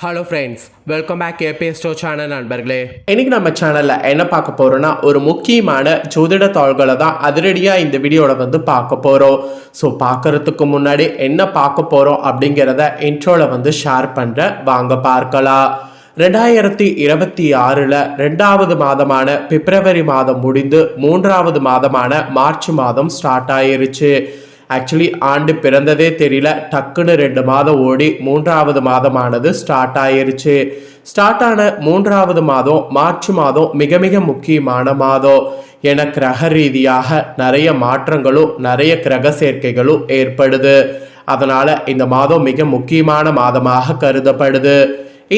Hello friends, welcome back ABS store channel நண்பர்களே. இன்னைக்கு நம்ம சேனலில் என்ன பார்க்க போகிறோன்னா, ஒரு முக்கியமான ஜோதிட தாள்களை தான் அதிரடியாக இந்த வீடியோவில் பார்க்க போகிறோம். ஸோ பார்க்குறதுக்கு முன்னாடி என்ன பார்க்க போகிறோம் அப்படிங்கிறத இன்ட்ரோவில் ஷேர் பண்ணுறேன், வாங்க பார்க்கலாம். 2026 2வது மாதமான பிப்ரவரி மாதம் முடிந்து 3வது மாதமான மார்ச் மாதம் ஸ்டார்ட் ஆயிருச்சு. ஆக்சுவலி ஆண்டு பிறந்ததே தெரியல, டக்குன்னு 2 மாதம் ஓடி 3வது மாதமானது ஸ்டார்ட் ஆயிருச்சு. ஸ்டார்ட் ஆன 3வது மாதம் மார்ச் மாதம் மிக மிக முக்கியமான மாதம். என கிரக ரீதியாக நிறைய மாற்றங்களும் நிறைய கிரக சேர்க்கைகளும் ஏற்படுது. அதனால இந்த மாதம் மிக முக்கியமான மாதமாக கருதப்படுது.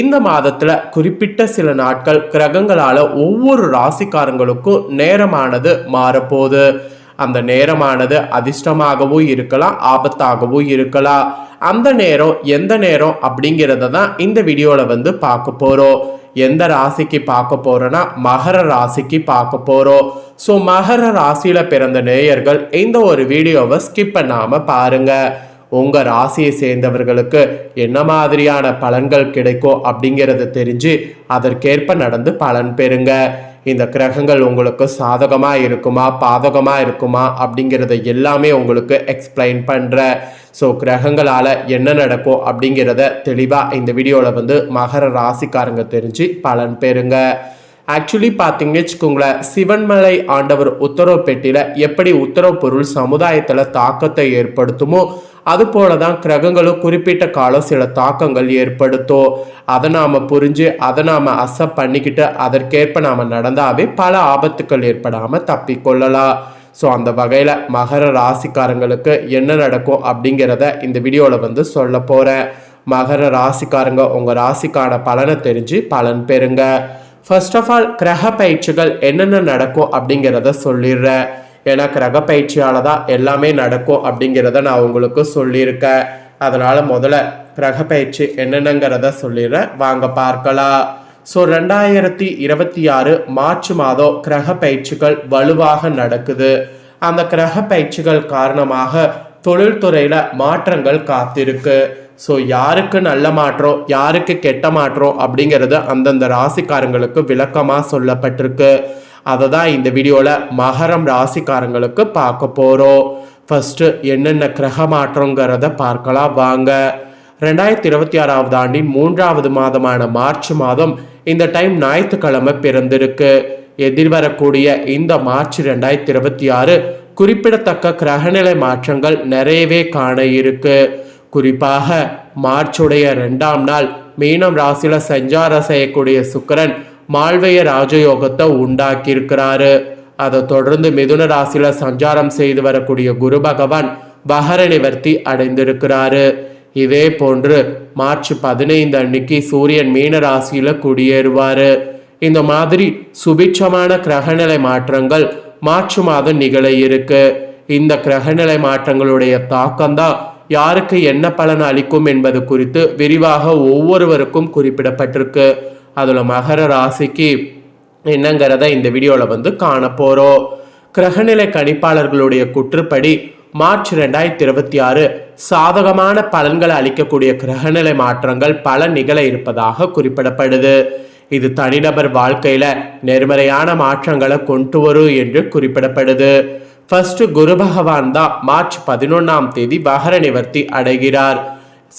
இந்த மாதத்துல குறிப்பிட்ட சில நாட்கள் கிரகங்களால ஒவ்வொரு ராசிக்காரங்களுக்கும் நேரமானது மாறப்போகுது. அந்த நேரமானது அதிர்ஷ்டமாகவும் இருக்கலாம், ஆபத்தாகவும் இருக்கலாம். அந்த நேரம் எந்த நேரம் அப்படிங்கிறத தான் இந்த வீடியோவில் பார்க்க போகிறோம். எந்த ராசிக்கு பார்க்க போகிறோன்னா மகர ராசிக்கு பார்க்க போகிறோம். ஸோ மகர ராசியில் பிறந்த நேயர்கள் இந்த ஒரு வீடியோவை ஸ்கிப் பண்ணாமல் பாருங்கள். உங்கள் ராசியை சேர்ந்தவர்களுக்கு என்ன மாதிரியான பலன்கள் கிடைக்கும் அப்படிங்கிறத தெரிஞ்சு அதற்கேற்ப நடந்து பலன் பெறுங்க. இந்த கிரகங்கள் உங்களுக்கு சாதகமாக இருக்குமா பாதகமாக இருக்குமா அப்படிங்கிறத எல்லாமே உங்களுக்கு எக்ஸ்பிளைன் பண்ணுறேன். ஸோ கிரகங்களால் என்ன நடக்கும் அப்படிங்கிறத தெளிவாக இந்த வீடியோவில் மகர ராசிக்காரங்க தெரிஞ்சு பலன் பெறுங்க. ஆக்சுவலி பார்த்தீங்கன்னு வச்சுக்கோங்களேன், சிவன்மலை ஆண்டவர் உத்தரவு பெட்டியில் எப்படி உத்தரவு பொருள் சமுதாயத்தில் தாக்கத்தை ஏற்படுத்துமோ அதுபோல தான் கிரகங்களும் குறிப்பிட்ட காலம் சில தாக்கங்கள் ஏற்படுத்தும். அதை நாம் புரிஞ்சு அதை நாம் அக்செப்ட் பண்ணிக்கிட்டு அதற்கேற்ப நாம் நடந்தாவே பல ஆபத்துக்கள் ஏற்படாமல் தப்பிக்கொள்ளலாம். ஸோ அந்த வகையில் மகர ராசிக்காரங்களுக்கு என்ன நடக்கும் அப்படிங்கிறத இந்த வீடியோவில் சொல்ல போகிறேன். மகர ராசிக்காரங்க உங்கள் ராசிக்கான பலனை தெரிஞ்சு பலன் பெறுங்க. ஃபர்ஸ்ட் ஆஃப் ஆல் கிரக பயிற்சிகள் என்னென்ன நடக்கும் அப்படிங்கிறத சொல்லிடுறேன். ஏன்னா கிரக பயிற்சியால் தான் எல்லாமே நடக்கும் அப்படிங்கிறத நான் உங்களுக்கு சொல்லியிருக்கேன். அதனால் முதல்ல கிரக பயிற்சி என்னென்னங்கிறத சொல்லிடுறேன், வாங்க பார்க்கலாம். ஸோ 2026 மார்ச் மாதம் கிரக பயிற்சிகள் வலுவாக நடக்குது. அந்த கிரக பயிற்சிகள் காரணமாக தொழில்துறையில் மாற்றங்கள் காத்திருக்கு. ஸோ யாருக்கு நல்ல மாற்றம் யாருக்கு கெட்ட மாற்றம் அப்படிங்கிறது அந்தந்த ராசிக்காரங்களுக்கு விளக்கமாக சொல்லப்பட்டிருக்கு. அதை தான் இந்த வீடியோவில் மகரம் ராசிக்காரங்களுக்கு பார்க்க போகிறோம். ஃபஸ்ட்டு என்னென்ன கிரக மாற்றங்கிறத பார்க்கலாம் வாங்க. 2026 ஆண்டின் 3வது மாதமான மார்ச் மாதம் இந்த டைம் ஞாயிற்றுக்கிழமை பிறந்திருக்கு. எதிர்வரக்கூடிய இந்த மார்ச் 2026 குறிப்பிடத்தக்க கிரகநிலை மாற்றங்கள் நிறையவே காண இருக்கு. குறிப்பாக மார்ச்சுடைய 2ஆம் நாள் மீனம் ராசியில சஞ்சாரம் செய்யக்கூடிய சுக்கிரன் மால்வய ராஜயோகத்தை உண்டாக்கியிருக்கிறாரு. அதை தொடர்ந்து மிதுன ராசியில சஞ்சாரம் செய்து வரக்கூடிய குரு பகவான் பகர நிவர்த்தி அடைந்திருக்கிறாரு. இதே போன்று மார்ச் 15 அன்னைக்கு சூரியன் மீன ராசியில குடியேறுவாரு. இந்த மாதிரி சுபிட்சமான கிரகநிலை மாற்றங்கள் மார்ச் மாதம் நிகழ இருக்கு. இந்த கிரகநிலை மாற்றங்களுடைய தாக்கம்தான் யாருக்கு என்ன பலன் அளிக்கும் என்பது குறித்து விரிவாக ஒவ்வொருவருக்கும் குறிப்பிடப்பட்டிருக்கு. அதில் மகர ராசிக்கு என்னங்கிறத இந்த வீடியோவில் காண போகிறோம். கிரகநிலை கணிப்பாளர்களுடைய குற்றுப்படி மார்ச் 2026 சாதகமான பலன்களை அளிக்கக்கூடிய கிரகநிலை மாற்றங்கள் பல நிகழ இருப்பதாக குறிப்பிடப்படுது. இது தனிநபர் வாழ்க்கையில் நேர்மறையான மாற்றங்களை கொண்டு வரும் என்று குறிப்பிடப்படுது. ஃபர்ஸ்ட் குரு பகவான் தான் மார்ச் 11ஆம் தேதி வகர நிவர்த்தி அடைகிறார்.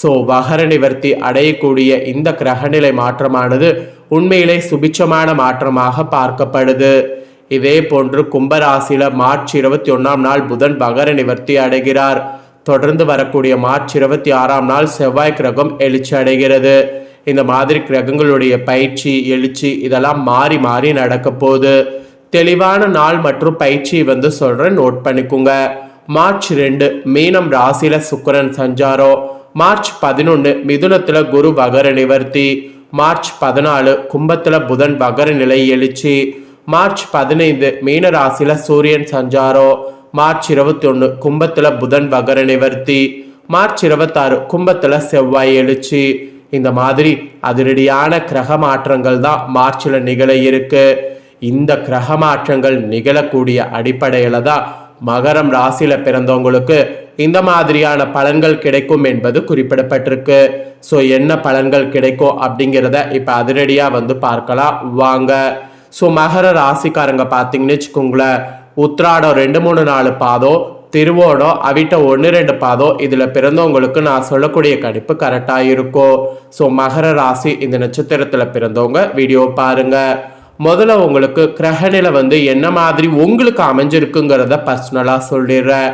ஸோ வகர நிவர்த்தி அடையக்கூடிய இந்த கிரகநிலை மாற்றமானது உண்மையிலே சுபிட்சமான மாற்றமாக பார்க்கப்படுது. இதே போன்று கும்பராசியில மார்ச் 21ஆம் நாள் புதன் வகர நிவர்த்தி அடைகிறார். தொடர்ந்து வரக்கூடிய மார்ச் 26ஆம் நாள் செவ்வாய் கிரகம் எழுச்சி அடைகிறது. இந்த மாதிரி கிரகங்களுடைய பயிற்சி எழுச்சி இதெல்லாம் மாறி மாறி நடக்க போகுது. தெளிவான நாள் மற்றும் பயிற்சி சொல்றேன், நோட் பண்ணிக்கோங்க. மார்ச் 2 மீனம் ராசியில சுக்கிரன் சஞ்சாரம். மார்ச் 11 மிதுனத்துல குரு வகர நிவர்த்தி. மார்ச் 14 கும்பத்துல புதன் வகர நிலை எழுச்சி. மார்ச் 15 மீன ராசியில சூரியன் சஞ்சாரம். மார்ச் 21 கும்பத்துல புதன் வகர நிவர்த்தி. மார்ச் 26 கும்பத்துல செவ்வாய் எழுச்சி. இந்த மாதிரி அதிரடியான கிரக மாற்றங்கள் தான் மார்ச்ல நிகழ இருக்கு. இந்த கிரக மாற்றங்கள் நிகழக்கூடிய அடிப்படையில தான் மகரம் ராசியில பிறந்தவங்களுக்கு இந்த மாதிரியான பலன்கள் கிடைக்கும் என்பது குறிப்பிடப்பட்டிருக்கு. ஸோ என்ன பலன்கள் கிடைக்கும் அப்படிங்கிறத இப்போ அதிரடியாக வந்து பார்க்கலாம் வாங்க. ஸோ மகர ராசிக்காரங்க பார்த்தீங்கன்னு வச்சுக்கோங்களேன், உத்திராடம் 2, 3, 4 பாதம், திருவோணம், அவிட்ட 1, 2 பாதம் இதில் பிறந்தவங்களுக்கு நான் சொல்லக்கூடிய கணிப்பு கரெக்டாக இருக்கும். ஸோ மகர ராசி இந்த நட்சத்திரத்தில் பிறந்தவங்க வீடியோ பாருங்க. முதல்ல உங்களுக்கு கிரகநிலை வந்து என்ன மாதிரி உங்களுக்கு அமைஞ்சிருக்குங்கிறத பர்சனலாக சொல்லிடுறேன்.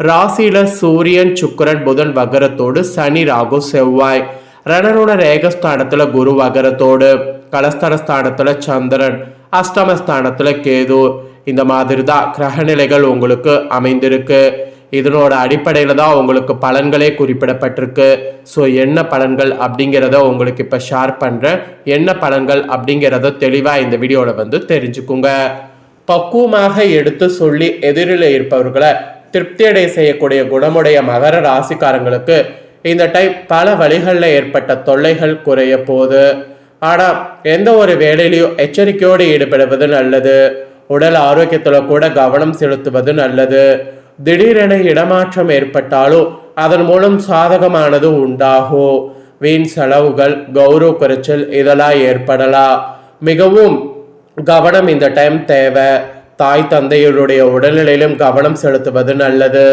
ராசியில சூரியன், சுக்கிரன், புதன் வகரத்தோடு, சனி, ராகு, செவ்வாய், ரணருண ரேகஸ்தானத்துல குரு வகரத்தோடு, கலஸ்தரஸ்தானத்துல சந்திரன், அஷ்டமஸ்தானத்துல கேது. இந்த மாதிரி தான் கிரகநிலைகள் உங்களுக்கு அமைந்திருக்கு. இதனோட அடிப்படையில் தான் உங்களுக்கு பலன்களே குறிப்பிடப்பட்டிருக்கு. ஸோ என்ன பலன்கள் அப்படிங்கிறத உங்களுக்கு இப்போ ஷேர் பண்ணுறேன். என்ன பலன்கள் அப்படிங்கிறத தெளிவாக இந்த வீடியோவில் வந்து தெரிஞ்சுக்குங்க. பக்குவமாக எடுத்து சொல்லி எதிரில் இருப்பவர்களை திருப்தியடை செய்யக்கூடிய குணமுடைய மகர ராசிக்காரங்களுக்கு இந்த டைம் பல வழிகளில் ஏற்பட்ட தொல்லைகள் குறைய போகுது. ஆனால் எந்த ஒரு வேலையிலையும் எச்சரிக்கையோடு ஈடுபடுவது நல்லது. உடல் ஆரோக்கியத்தில் கூட கவனம் செலுத்துவது நல்லது. திடீரென இடமாற்றம் ஏற்பட்டாலும் அதன் மூலம் சாதகமானது உண்டாகும். வீண் செலவுகள், கௌரவ குறைச்சல் இதெல்லாம் ஏற்படலாம். மிகவும் கவனம் இந்த டைம் தேவை. தாய் தந்தையருடைய உடல்நிலையிலும் கவனம் செலுத்துவது நல்லது.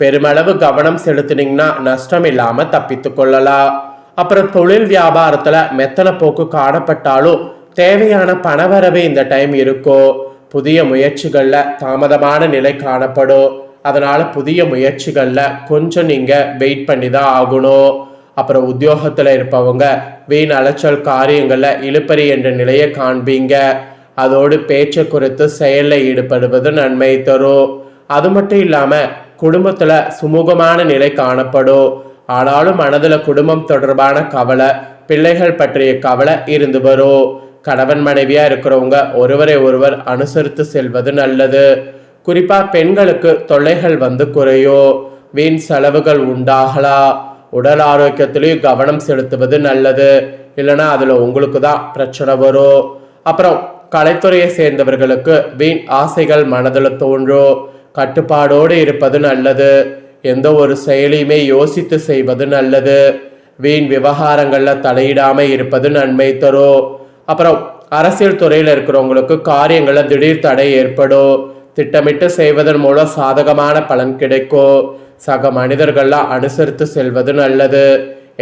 பெருமளவு கவனம் செலுத்தினீங்கன்னா நஷ்டம் இல்லாமல் தப்பித்து கொள்ளலாம். அப்புறம் தொழில் வியாபாரத்தில் மெத்தன போக்கு காணப்பட்டாலும் தேவையான பணவரவு இந்த டைம் இருக்கும். புதிய முயற்சிகளில் தாமதமான நிலை காணப்படும். அதனால புதிய முயற்சிகளில் கொஞ்சம் நீங்கள் வெயிட் பண்ணி தான் ஆகணும். அப்புறம் உத்தியோகத்தில் இருப்பவங்க வீண் அலைச்சல் காரியங்களில் இழுப்பறி என்ற நிலையை காண்பீங்க. அதோடு பேச்சை குறித்து செயலில் ஈடுபடுவது நன்மை தரும். அது மட்டும் இல்லாமல் குடும்பத்தில் சுமூகமான நிலை காணப்படும். ஆனாலும் மனதில் குடும்பம் தொடர்பான கவலை, பிள்ளைகள் பற்றிய கவலை இருந்து வரும். கணவன் மனைவியாக இருக்கிறவங்க ஒருவரை ஒருவர் அனுசரித்து செல்வது நல்லது. குறிப்பாக பெண்களுக்கு தொல்லைகள் வந்து குறையும். வீண் செலவுகள் உண்டாகலாம். உடல் ஆரோக்கியத்திலையும் கவனம் செலுத்துவது நல்லது. இல்லைன்னா அதில் உங்களுக்கு தான் பிரச்சனை வரும். அப்புறம் கலைத்துறையை சேர்ந்தவர்களுக்கு வீண் ஆசைகள் மனதில் தோன்றும். கட்டுப்பாடோடு இருப்பது நல்லது. எந்த ஒரு செயலையுமே யோசித்து செய்வது நல்லது. வீண் விவகாரங்களில் தலையிடாமல் இருப்பது நன்மை தரும். அப்புறம் அரசியல் துறையில் இருக்கிறவங்களுக்கு காரியங்களில் திடீர் தடை ஏற்படும். திட்டமிட்டு செய்வதன் மூலம் சாதகமான பலன் கிடைக்கும். சக மனிதர்கள்லாம் அனுசரித்து செல்வது நல்லது.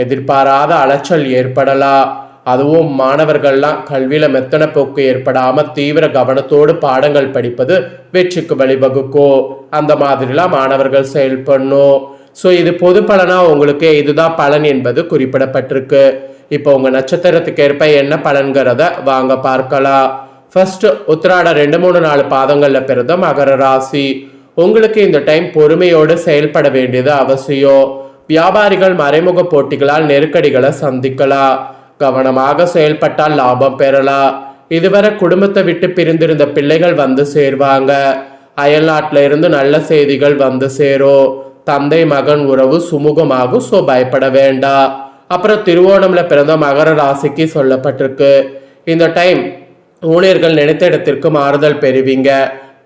எதிர்பாராத அலைச்சல் ஏற்படலாம். அதுவும் மாணவர்கள்லாம் கல்வியில மெத்தன போக்கு ஏற்படாம தீவிர கவனத்தோடு பாடங்கள் படிப்பது வெற்றிக்கு வழிவகுக்கும். அந்த மாதிரிலாம் மாணவர்கள் செயல்படணும். ஸோ இது பொது பலனா உங்களுக்கு இதுதான் பலன் என்பது குறிப்பிடப்பட்டிருக்கு. இப்போ உங்க நட்சத்திரத்துக்கு ஏற்ப என்ன பலன்கிறத வாங்க பார்க்கலாம். ஃபர்ஸ்ட் உத்திராடம் 2, 3, 4 பாதங்கள்ல பிறந்த மகர ராசி. உங்களுக்கு இந்த டைம் பொறுமையோடு செயல்பட வேண்டியது அவசியம். வியாபாரிகள் மறைமுக போட்டிகளால் நெருக்கடிகளை சந்திக்கலாம். கவனமாக செயல்பட்டால் லாபம் பெறலாம். இதுவரை குடும்பத்தை விட்டு பிரிந்திருந்த பிள்ளைகள் வந்து சேர்வாங்க. அயல்நாட்டில இருந்து நல்ல செய்திகள் வந்து சேரும். தந்தை மகன் உறவு சுமூகமாகும். ஸோ பயப்பட வேண்டாம். அப்புறம் திருவோணம்ல பிறந்த மகர ராசிக்கு சொல்லப்பட்டிருக்கு. இந்த டைம் ஊழியர்கள் நினைத்த இடத்திற்கு மாறுதல் பெறுவீங்க.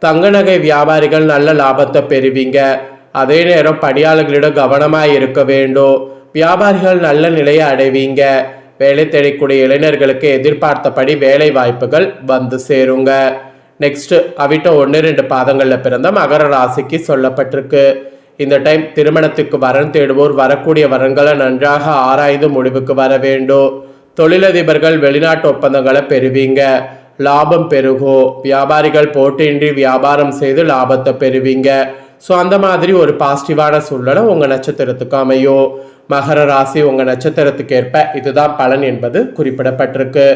தங்க நகை வியாபாரிகள் நல்ல லாபத்தை பெறுவீங்க. அதே நேரம் பணியாளர்களிடம் கவனமாக இருக்க வேண்டும். வியாபாரிகள் நல்ல நிலையை அடைவீங்க. வேலை தேடக்கூடிய இளைஞர்களுக்கு எதிர்பார்த்தபடி வேலை வாய்ப்புகள் வந்து சேருங்க. நெக்ஸ்ட் அவிட்ட 1, 2 பாதங்களில் பிறந்த மகர ராசிக்கு சொல்லப்பட்டிருக்கு. இந்த டைம் திருமணத்துக்கு வரன் தேடுவோர் வரக்கூடிய வரன்களை நன்றாக ஆராய்ந்து முடிவுக்கு வர வேண்டும். தொழிலதிபர்கள் வெளிநாட்டு ஒப்பந்தங்களை பெறுவீங்க. லாபம் பெருகும். வியாபாரிகள் போட்டியின்றி வியாபாரம் செய்து லாபத்தை பெறுவீங்க. ஸோ அந்த மாதிரி ஒரு பாசிட்டிவான சூழ்நிலை உங்கள் நட்சத்திரத்துக்கு அமையும். மகர ராசி உங்கள் நட்சத்திரத்துக்கு ஏற்ப இதுதான் பலன் என்பது குறிப்பிடப்பட்டிருக்கு.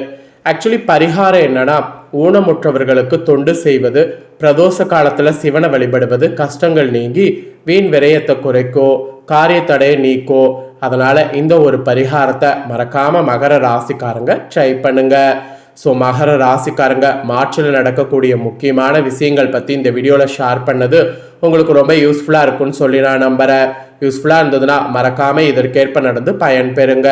ஆக்சுவலி பரிகாரம் என்னன்னா, ஊனமுற்றவர்களுக்கு தொண்டு செய்வது, பிரதோஷ காலத்தில் சிவனை வழிபடுவது கஷ்டங்கள் நீங்கி வீண் விரயத்தை குறைக்கும், காரிய தடையை நீக்கும். அதனால இந்த ஒரு பரிகாரத்தை மறக்காம மகர ராசிக்காரங்க ட்ரை பண்ணுங்க. ஸோ மகர ராசிக்காரங்க மார்ச்சில் நடக்கக்கூடிய முக்கியமான விஷயங்கள் பற்றி இந்த வீடியோவில் ஷேர் பண்ணது உங்களுக்கு ரொம்ப யூஸ்ஃபுல்லாக இருக்கும்னு சொல்லி நான் நம்புகிறேன். யூஸ்ஃபுல்லாக இருந்ததுன்னா மறக்காமல் இதற்கேற்ப நடந்து பயன் பெறுங்க.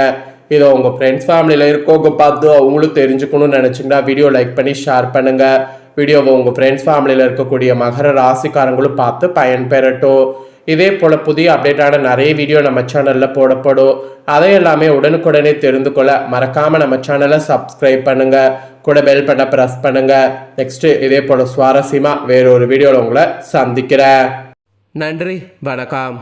இதை உங்கள் ஃப்ரெண்ட்ஸ் ஃபேமிலியில் இருக்கவங்க பார்த்து அவங்களும் தெரிஞ்சுக்கணும்னு நினச்சிங்கன்னா வீடியோ லைக் பண்ணி ஷேர் பண்ணுங்கள். வீடியோவை உங்கள் ஃப்ரெண்ட்ஸ் ஃபேமிலியில் இருக்கக்கூடிய மகர ராசிக்காரங்களும் பார்த்து பயன்பெறட்டும். இதே போல் புதிய அப்டேட்டான நிறைய வீடியோ நம்ம சேனலில் போடப்படும். அதை எல்லாமே உடனுக்குடனே தெரிந்து கொள்ள மறக்காமல் நம்ம சேனலை சப்ஸ்கிரைப் பண்ணுங்கள், கூட பெல் பண்ண ப்ரெஸ் பண்ணுங்கள். நெக்ஸ்ட்டு இதே போல் சுவாரஸ்யமாக வேறொரு வீடியோவில் உங்களை சந்திக்கிறேன். நன்றி, வணக்கம்.